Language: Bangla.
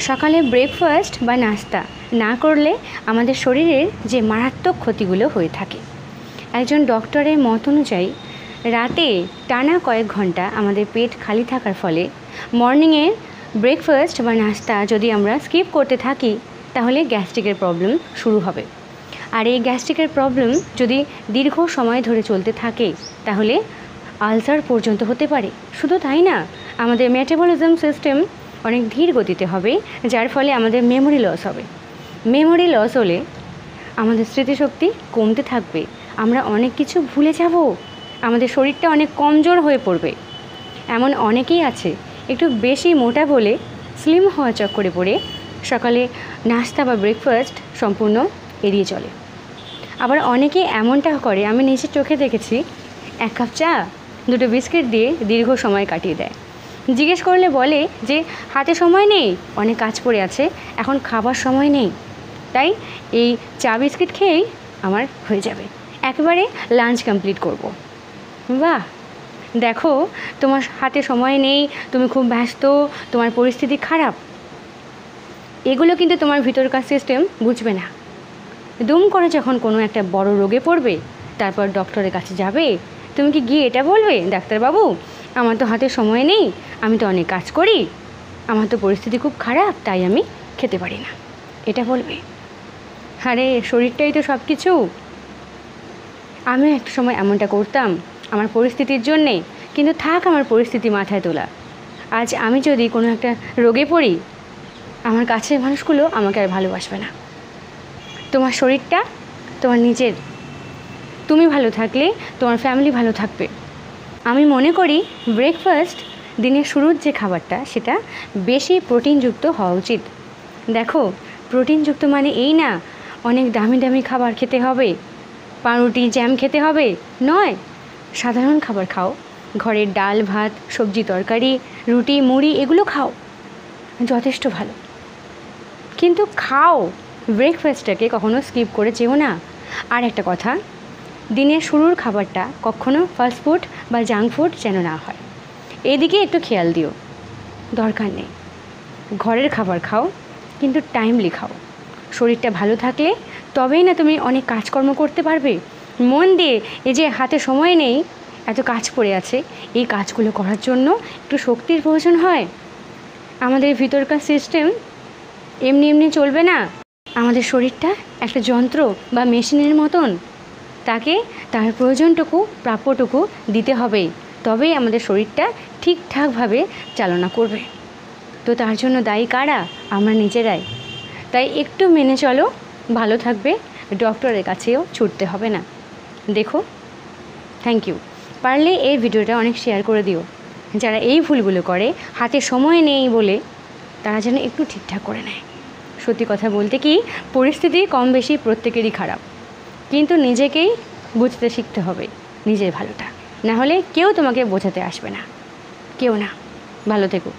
সকালে ব্রেকফাস্ট বা নাস্তা না করলে আমাদের শরীরের যে মারাত্মক ক্ষতিগুলো হয়ে থাকে। একজন ডক্টরের মত অনুযায়ী রাতে টানা কয়েক ঘন্টা আমাদের পেট খালি থাকার ফলে মর্নিংয়ের ব্রেকফাস্ট বা নাস্তা যদি আমরা স্কিপ করতে থাকি তাহলে গ্যাস্ট্রিকের প্রবলেম শুরু হবে। আর এই গ্যাস্ট্রিকের প্রবলেম যদি দীর্ঘ সময় ধরে চলতে থাকে তাহলে আলসার পর্যন্ত হতে পারে। শুধু তাই না, আমাদের মেটাবলিজম সিস্টেম অনেক ধীর গতিতে হবে, যার ফলে আমাদের মেমোরি লস হবে। মেমোরি লস হলে আমাদের স্মৃতিশক্তি কমতে থাকবে, আমরা অনেক কিছু ভুলে যাব, আমাদের শরীরটা অনেক কমজোর হয়ে পড়বে। এমন অনেকেই আছে একটু বেশি মোটা বলে স্লিম হওয়া চক্করে পড়ে সকালে নাস্তা বা ব্রেকফাস্ট সম্পূর্ণ এড়িয়ে চলে। আবার অনেকে এমনটা করে, আমি নিজের চোখে দেখেছি, 1 কাপ চা 2টো বিস্কিট দিয়ে দীর্ঘ সময় কাটিয়ে দেয়। জিজ্ঞেস করলে বলে যে হাতে সময় নেই, অনেক কাজ পড়ে আছে, এখন খাবার সময় নেই, তাই এই চা বিস্কিট খেয়েই আমার হয়ে যাবে, একেবারে লাঞ্চ কমপ্লিট করব। বাহ, দেখো তোমার হাতে সময় নেই, তুমি খুব ব্যস্ত, তোমার পরিস্থিতি খারাপ, এগুলো কিন্তু তোমার ভিতরকার সিস্টেম বুঝবে না। দুম করে যখন কোনো একটা বড় রোগে পড়বে, তারপর ডক্টরের কাছে যাবে, তুমি কি গিয়ে এটা বলবে, ডাক্তারবাবু আমার তো হাতে সময় নেই, আমি তো অনেক কাজ করি, আমার তো পরিস্থিতি খুব খারাপ, তাই আমি খেতে পারি না, এটা বলবে? আরে শরীরটাই তো সব কিছু। আমিও একটা সময় এমনটা করতাম আমার পরিস্থিতির জন্যে, কিন্তু থাক আমার পরিস্থিতি মাথায় তোলা, আজ আমি যদি কোনো একটা রোগে পড়ি, আমার কাছের মানুষগুলো আমাকে আর ভালোবাসবে না। তোমার শরীরটা তোমার নিজের, তুমি ভালো থাকলে তোমার ফ্যামিলি ভালো থাকবে। আমি মনে করি ব্রেকফাস্ট, দিনের শুরুর যে খাবারটা, সেটা বেশি প্রোটিনযুক্ত হওয়া উচিত। দেখো, প্রোটিনযুক্ত মানে এই না অনেক দামি দামি খাবার খেতে হবে, পাউরুটি জ্যাম খেতে হবে, নয়। সাধারণ খাবার খাও, ঘরের ডাল ভাত সবজি তরকারি রুটি মুড়ি এগুলো খাও, যথেষ্ট ভালো। কিন্তু খাও, ব্রেকফাস্টটাকে কখনো স্কিপ করে যেও না। আর একটা কথা, দিনের শুরুর খাবারটা কখনো ফাস্টফুড বা জাঙ্ক ফুড যেন না হয়, এদিকে একটু খেয়াল দিও। দরকার নেই, ঘরের খাবার খাও, কিন্তু টাইমলি খাও। শরীরটা ভালো থাকলে তবেই না তুমি অনেক কাজকর্ম করতে পারবে মন দিয়ে। এই যে হাতে সময় নেই, এত কাজ পড়ে আছে, এই কাজগুলো করার জন্য একটু শক্তির প্রয়োজন হয়। আমাদের ভিতরকার সিস্টেম এমনি এমনি চলবে না। আমাদের শরীরটা একটা যন্ত্র বা মেশিনের মতন, তাকে তার প্রয়োজনটুকু প্রাপ্যটুকু দিতে হবে, তবেই আমাদের শরীরটা ঠিকঠাকভাবে চালনা করবে। তো তার জন্য দায়ী কারা? আমরা নিজেরাই। তাই একটু মেনে চলো, ভালো থাকবে, ডক্টরের কাছেও ছুটতে হবে না। দেখো, থ্যাংক ইউ। পারলে এই ভিডিওটা অনেক শেয়ার করে দিও, যারা এই ভুলগুলো করে হাতে সময় নেই বলে, তারা যেন একটু ঠিকঠাক করে নেয়। সত্যি কথা বলতে কি, পরিস্থিতি কম বেশি প্রত্যেকেরই খারাপ, কিন্তু নিজেকেই বুঝতে শিখতে হবে নিজের ভালোটা, না হলে কেউ তোমাকে বোঝাতে আসবে না, কেউ না। ভালো থেকো।